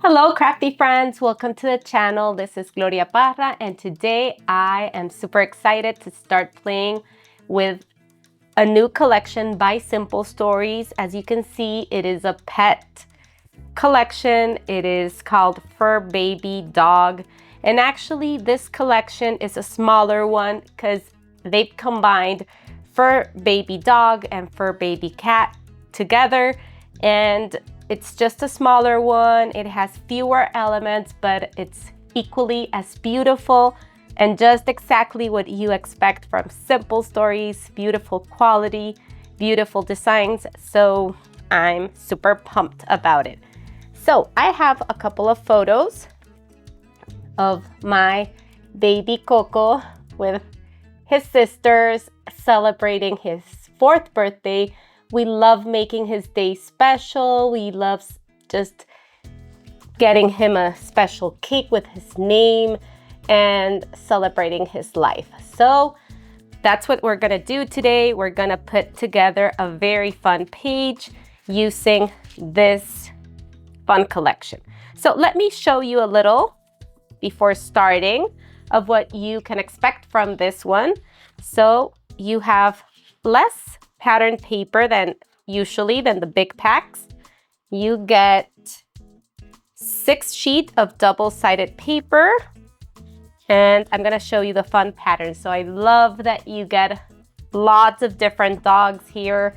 Hello crafty friends, welcome to the channel. This is Gloria Parra and today I am super excited to start playing with a new collection by Simple Stories. As you can see, it is a pet collection. It is called Fur Baby Dog, and actually this collection is a smaller one because they've combined Fur Baby Dog and Fur Baby Cat together, and it's just a smaller one. It has fewer elements, but it's equally as beautiful and just exactly what you expect from Simple Stories. Beautiful quality, beautiful designs. So I'm super pumped about it. So I have a couple of photos of my baby Coco with his sisters celebrating his 4th birthday. We love making his day special. We love just getting him a special cake with his name and celebrating his life. So that's what we're gonna do today. We're gonna put together a very fun page using this fun collection. So let me show you a little before starting of what you can expect from this one. So you have less pattern paper than the big packs. You get 6 sheets of double-sided paper, and I'm gonna show you the fun patterns. So I love that you get lots of different dogs here.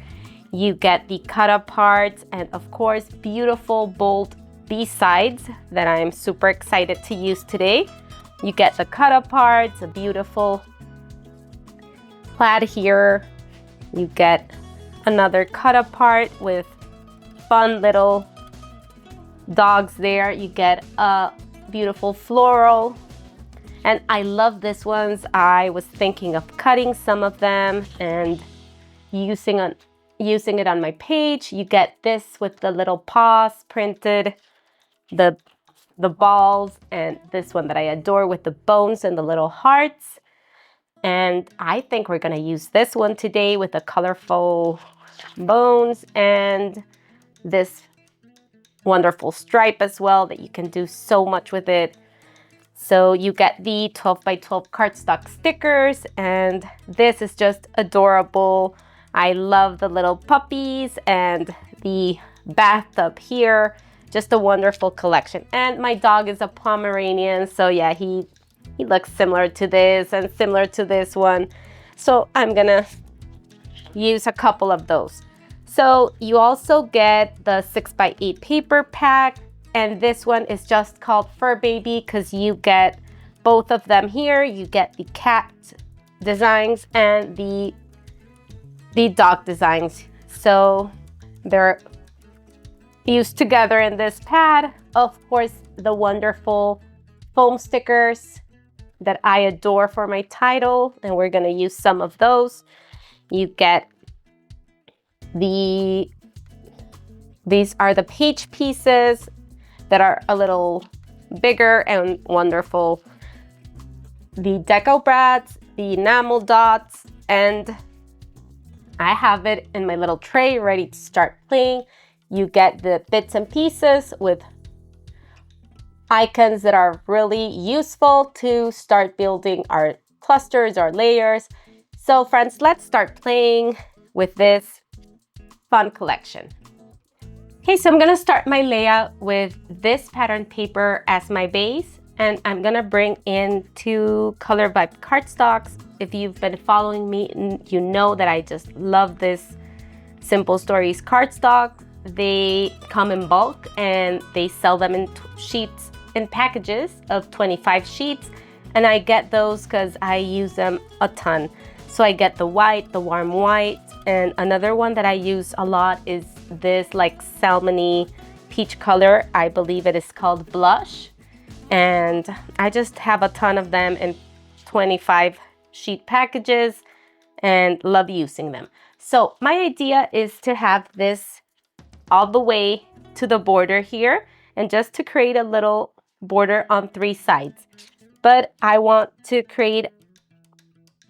You get the cut-up parts and of course beautiful bold B-sides that I'm super excited to use today. You get the cut-up parts, a beautiful plaid here. You get another cut-up part with fun little dogs there. You get a beautiful floral. And I love this ones. I was thinking of cutting some of them and using it on my page. You get this with the little paws printed, the balls, and this one that I adore with the bones and the little hearts. And I think we're gonna use this one today with the colorful bones and this wonderful stripe as well that you can do so much with it. So you get the 12 by 12 cardstock stickers, and this is just adorable. I love the little puppies and the bathtub here. Just a wonderful collection. And my dog is a Pomeranian, so yeah, he looks similar to this and similar to this one. So I'm gonna use a couple of those. So you also get the 6 by 8 paper pack, and this one is just called Fur Baby because you get both of them here. You get the cat designs and the dog designs. So they're used together in this pad. Of course, the wonderful foam stickers that I adore for my title, and we're gonna use some of those. You get these are the page pieces that are a little bigger and wonderful. The deco brads, the enamel dots, and I have it in my little tray ready to start playing. You get the bits and pieces with icons that are really useful to start building our clusters or layers. So friends, let's start playing with this fun collection. Okay, so I'm gonna start my layout with this pattern paper as my base, and I'm gonna bring in 2 Color Vibe cardstocks. If you've been following me, you know that I just love this Simple Stories cardstock. They come in bulk and they sell them in sheets, in packages of 25 sheets, and I get those because I use them a ton. So I get the white, the warm white, and another one that I use a lot is this like salmony peach color. I believe it is called Blush, and I just have a ton of them in 25 sheet packages and love using them. So my idea is to have this all the way to the border here, and just to create a little border on 3 sides. But I want to create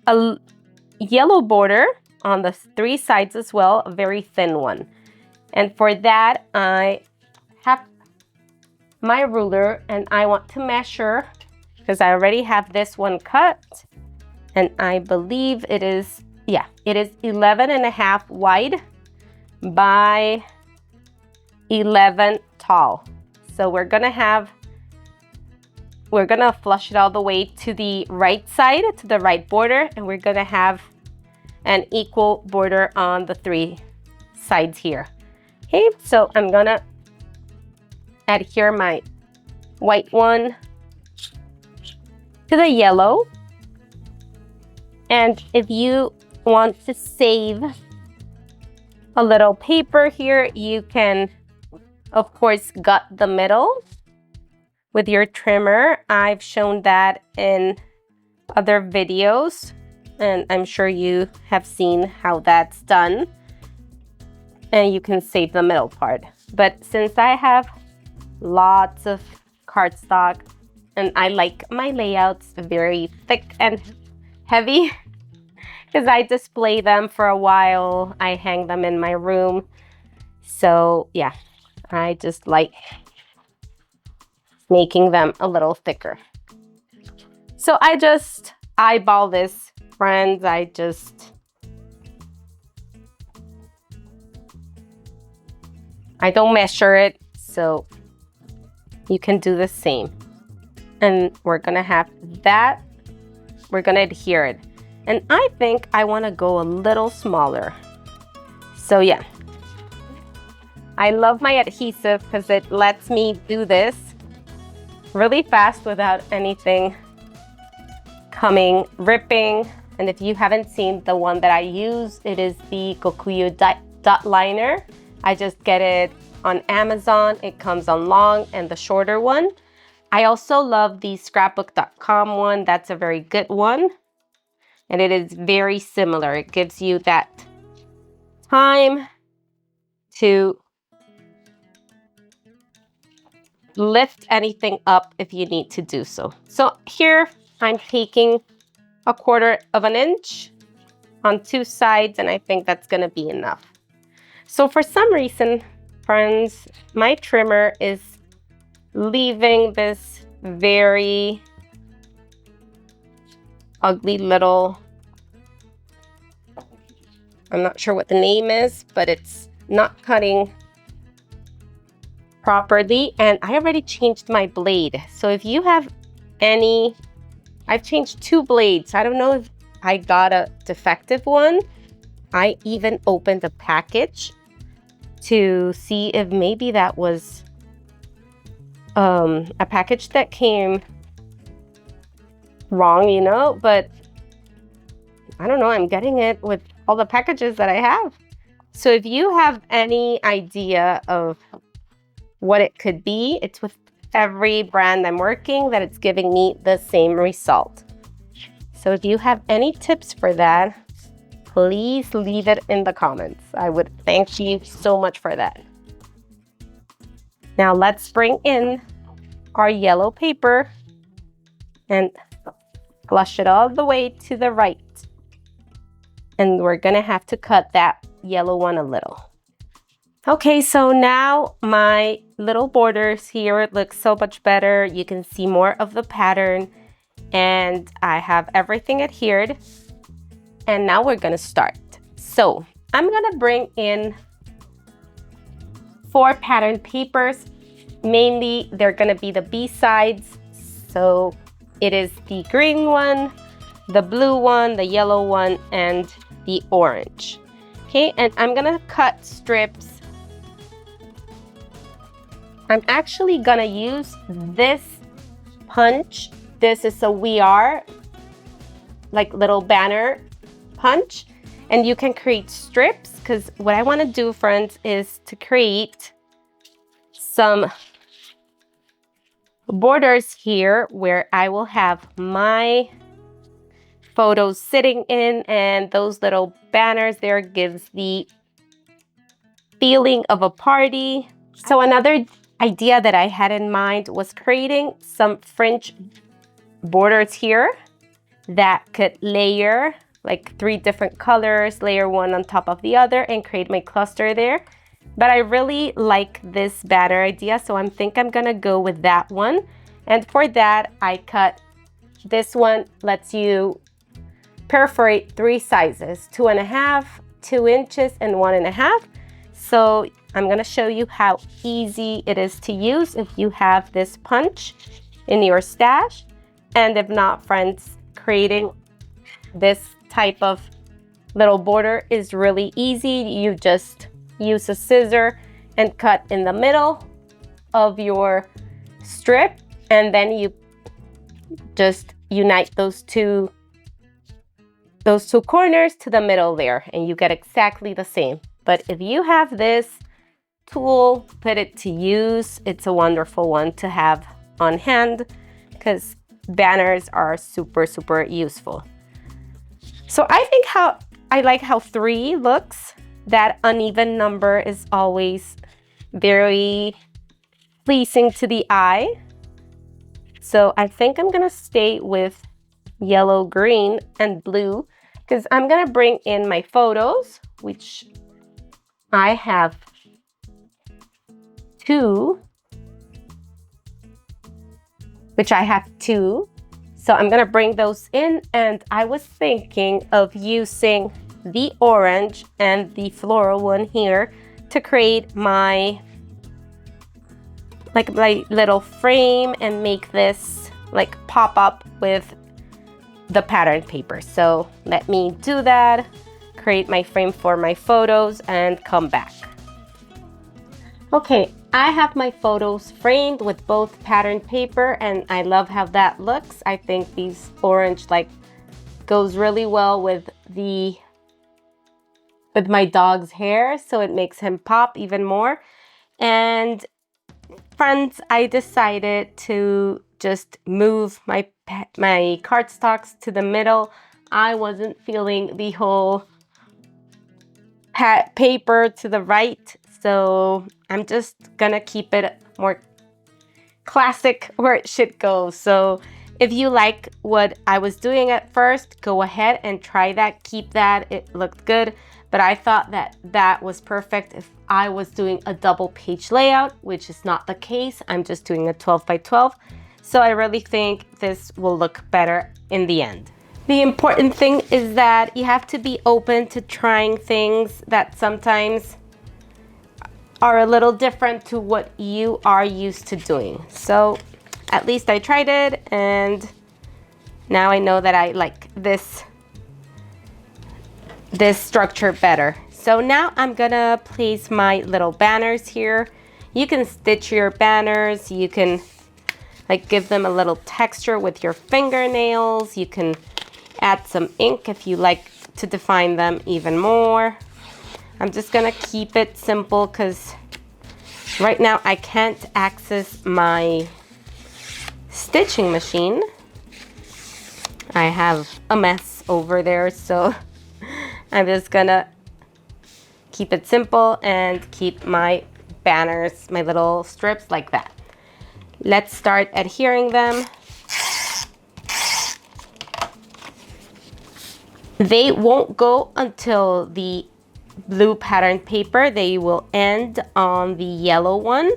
a yellow border on the 3 sides as well, a very thin one. And for that, I have my ruler and I want to measure, because I already have this one cut. And I believe it is, yeah, it is 11.5 wide by 11 tall. So we're gonna flush it all the way to the right side, to the right border, and we're gonna have an equal border on the 3 sides here. Okay, so I'm gonna adhere my white one to the yellow. And if you want to save a little paper here, you can, of course, gut the middle with your trimmer. I've shown that in other videos, and I'm sure you have seen how that's done. And you can save the middle part. But since I have lots of cardstock and I like my layouts very thick and heavy, because I display them for a while, I hang them in my room. So yeah, I just like making them a little thicker. So I just eyeball this, friends. I don't measure it, so you can do the same. And we're gonna have that. We're gonna adhere it. And I think I wanna go a little smaller. So yeah, I love my adhesive because it lets me do this really fast without anything ripping. And if you haven't seen the one that I use, it is the Coco dot liner. I just get it on Amazon. It comes on long and the shorter one. I also love the scrapbook.com one. That's a very good one. And it is very similar. It gives you that time to lift anything up if you need to do so. So here I'm taking 1/4 inch on 2 sides, and I think that's gonna be enough. So for some reason, friends, my trimmer is leaving this very ugly little, I'm not sure what the name is, but it's not cutting properly. And I already changed my blade. So if you have any, I've changed 2 blades. I don't know if I got a defective one. I even opened the package to see if maybe that was a package that came wrong, you know, but I don't know, I'm getting it with all the packages that I have. So if you have any idea of what it could be, it's with every brand I'm working that it's giving me the same result. So if you have any tips for that, please leave it in the comments. I would thank you so much for that. Now let's bring in our yellow paper and flush it all the way to the right. And we're gonna have to cut that yellow one a little. Okay, so now my little borders here, it looks so much better. You can see more of the pattern and I have everything adhered. And now we're gonna start. So I'm gonna bring in 4 pattern papers. Mainly, they're gonna be the B-sides. So it is the green one, the blue one, the yellow one, and the orange. Okay, and I'm gonna cut strips. I'm actually gonna use this punch. This is a We Are, like little banner punch. And you can create strips, because what I wanna do, friends, is to create some borders here where I will have my photos sitting in, and those little banners there gives the feeling of a party. So another idea that I had in mind was creating some fringe borders here that could layer like 3 different colors, layer one on top of the other, and create my cluster there. But I really like this banner idea, so I think I'm gonna go with that one. And for that, I cut this one, lets you perforate 3 sizes, 2.5, 2 inches, and 1.5. So I'm gonna show you how easy it is to use if you have this punch in your stash. And if not, friends, creating this type of little border is really easy. You just use a scissor and cut in the middle of your strip, and then you just unite those two corners to the middle there, and you get exactly the same. But if you have this tool, put it to use. It's a wonderful one to have on hand because banners are super, super useful. So I like how 3 looks. That uneven number is always very pleasing to the eye. So I think I'm gonna stay with yellow, green, and blue because I'm gonna bring in my photos, which I have 2. So I'm gonna bring those in, and I was thinking of using the orange and the floral one here to create my little frame and make this like pop up with the pattern paper. So let me do that, create my frame for my photos, and come back. Okay, I have my photos framed with both pattern paper, and I love how that looks. I think these orange goes really well with my dog's hair, so it makes him pop even more. And friends, I decided to just move my cardstocks to the middle. I wasn't feeling the whole paper to the right, so I'm just gonna keep it more classic where it should go. So if you like what I was doing at first, go ahead and try that, keep that, it looked good. But I thought that was perfect if I was doing a double page layout, which is not the case. I'm just doing a 12 by 12. So I really think this will look better in the end. The important thing is that you have to be open to trying things that sometimes are a little different to what you are used to doing. So at least I tried it, and now I know that I like this structure better. So now I'm gonna place my little banners here. You can stitch your banners, you can give them a little texture with your fingernails, you can add some ink if you like to define them even more. I'm just gonna keep it simple because right now I can't access my stitching machine. I have a mess over there, so I'm just gonna keep it simple and keep my banners, my little strips like that. Let's start adhering them. They won't go until the blue pattern paper. They will end on the yellow one.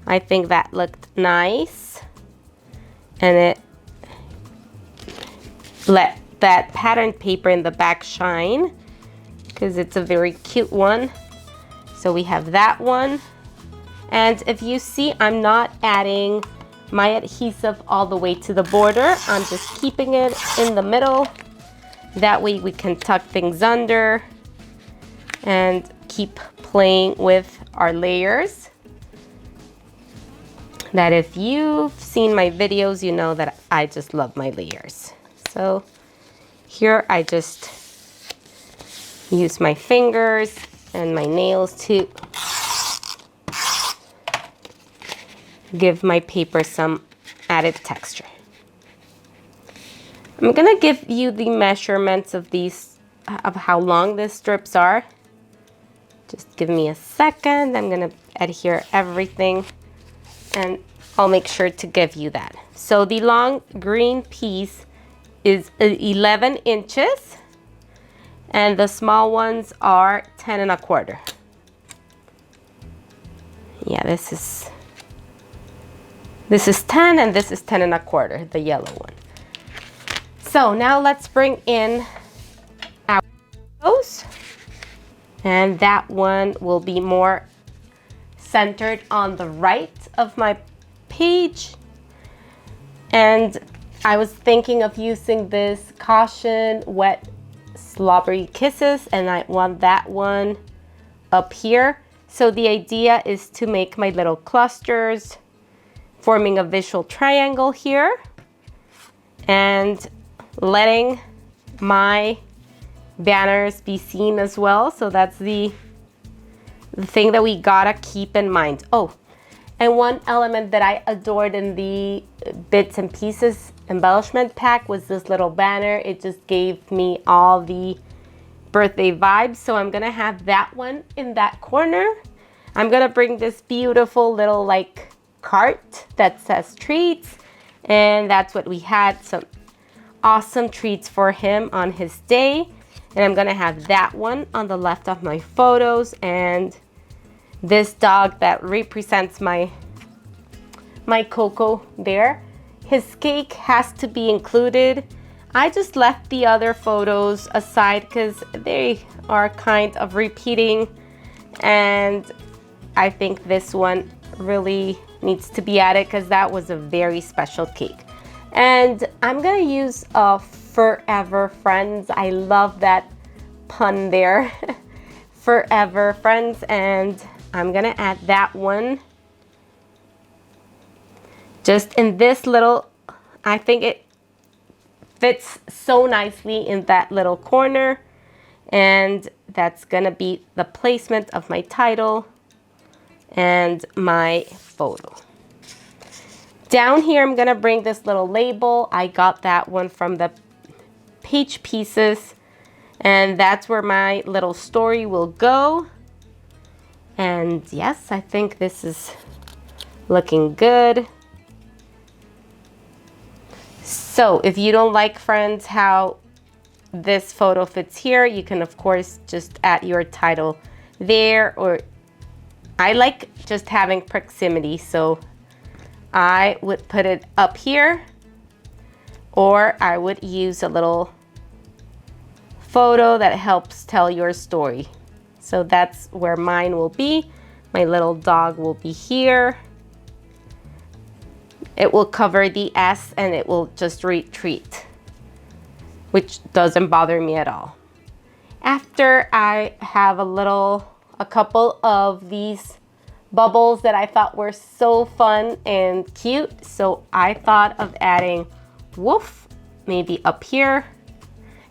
I think that looked nice. And it let that pattern paper in the back shine because it's a very cute one. So we have that one. And if you see, I'm not adding my adhesive all the way to the border. I'm just keeping it in the middle. That way we can tuck things under and keep playing with our layers. That if you've seen my videos, you know that I just love my layers. So here I just use my fingers and my nails to give my paper some added texture. I'm gonna give you the measurements of how long these strips are. Just give me a second. I'm gonna adhere everything and I'll make sure to give you that. So the long green piece is 11 inches. and the small ones are 10 1/4. Yeah, this is 10 and this is 10 1/4, the yellow one. So now let's bring in our photos, and that one will be more centered on the right of my page. And I was thinking of using this Caution Wet Slobbery Kisses, and I want that one up here. So the idea is to make my little clusters, forming a visual triangle here, and letting my banners be seen as well. So that's the thing that we gotta keep in mind. Oh, and one element that I adored in the bits and pieces embellishment pack was this little banner. It just gave me all the birthday vibes. So I'm gonna have that one in that corner. I'm gonna bring this beautiful little like cart that says treats, and that's what we had, some awesome treats for him on his day. And I'm gonna have that one on the left of my photos, and this dog that represents my Coco there. His cake has to be included. I just left the other photos aside because they are kind of repeating, and I think this one really needs to be added because that was a very special cake. And I'm gonna use Forever Friends. I love that pun there. Forever Friends, and I'm gonna add that one just in this little, I think it fits so nicely in that little corner, and that's gonna be the placement of my title and my photo. Down here, I'm gonna bring this little label. I got that one from the Page Pieces, and that's where my little story will go. And yes, I think this is looking good. So if you don't like, friends, how this photo fits here, you can of course just add your title there, or I like just having proximity, so I would put it up here, or I would use a little photo that helps tell your story. So that's where mine will be. My little dog will be here. It will cover the S and it will just read treat, which doesn't bother me at all. After I have a couple of these bubbles that I thought were so fun and cute, so I thought of adding Woof maybe up here.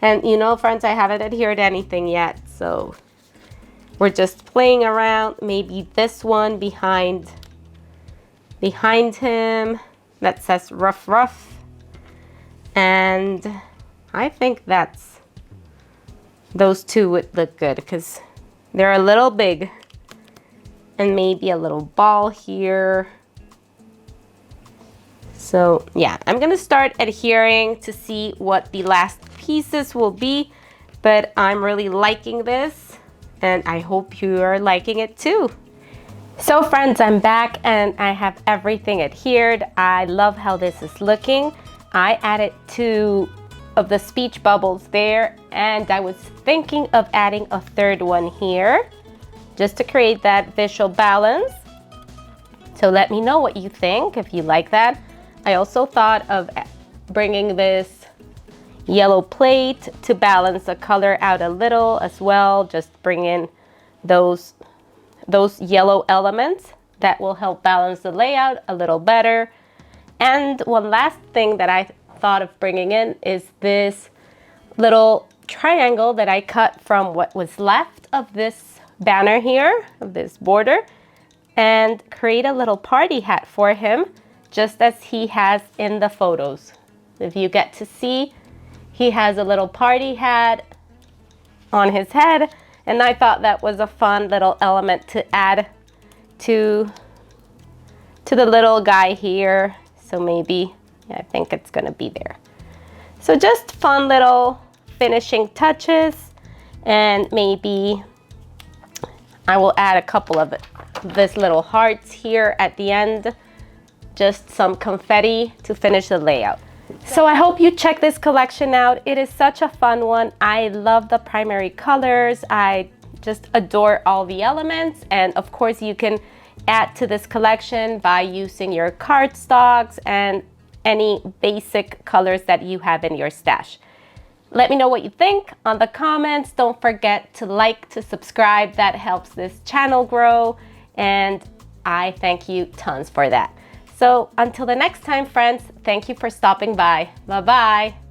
And you know, friends, I haven't adhered anything yet, so we're just playing around. Maybe this one behind him that says Ruff Ruff. And I think those two would look good because they're a little big. And maybe a little ball here. So yeah, I'm gonna start adhering to see what the last pieces will be, but I'm really liking this, and I hope you are liking it too. So friends, I'm back and I have everything adhered. I love how this is looking. I added 2 of the speech bubbles there, and I was thinking of adding a 3rd one here just to create that visual balance. So let me know what you think, if you like that. I also thought of bringing this yellow plate to balance the color out a little as well. Just bring in those yellow elements that will help balance the layout a little better. And one last thing that I thought of bringing in is this little triangle that I cut from what was left of this banner here, of this border, and create a little party hat for him, just as he has in the photos. If you get to see, he has a little party hat on his head, and I thought that was a fun little element to add to the little guy here. So maybe, yeah, I think it's gonna be there. So just fun little finishing touches. And maybe I will add a couple of this little hearts here at the end, just some confetti to finish the layout. So I hope you check this collection out. It is such a fun one. I love the primary colors. I just adore all the elements. And of course you can add to this collection by using your cardstocks and any basic colors that you have in your stash. Let me know what you think on the comments. Don't forget to like, to subscribe. That helps this channel grow. And I thank you tons for that. So until the next time, friends, thank you for stopping by. Bye-bye.